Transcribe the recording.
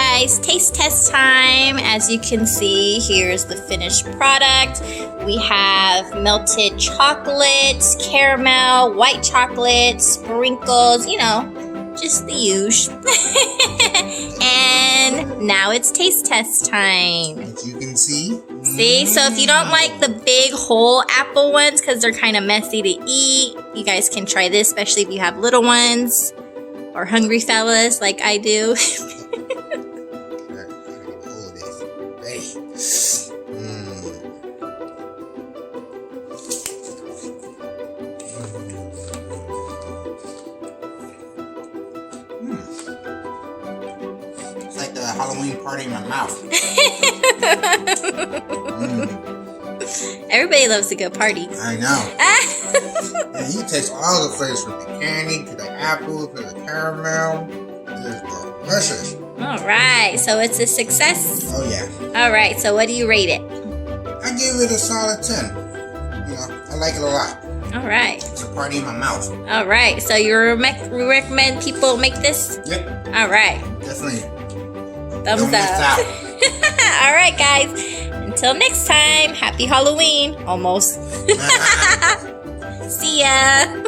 guys, taste test time. As you can see, here's the finished product. We have melted chocolates, caramel, white chocolate, sprinkles, you know, just the usual. And now it's taste test time. As you can see. See, so if you don't like the big whole apple ones because they're kind of messy to eat, you guys can try this, especially if you have little ones or hungry fellas like I do. It's like the Halloween party in my mouth. Everybody loves a good party. I know. And you taste all the flavors from the candy to the apple to the caramel. It's delicious. All right, so it's a success. Oh yeah. All right, so what do you rate it? I give it a solid 10. You know, I like it a lot. All right. It's a party in my mouth. All right, so you recommend people make this? Yep. All right. Definitely. Thumbs Don't miss up. out. All right, guys. Until next time, happy Halloween. Almost. See ya.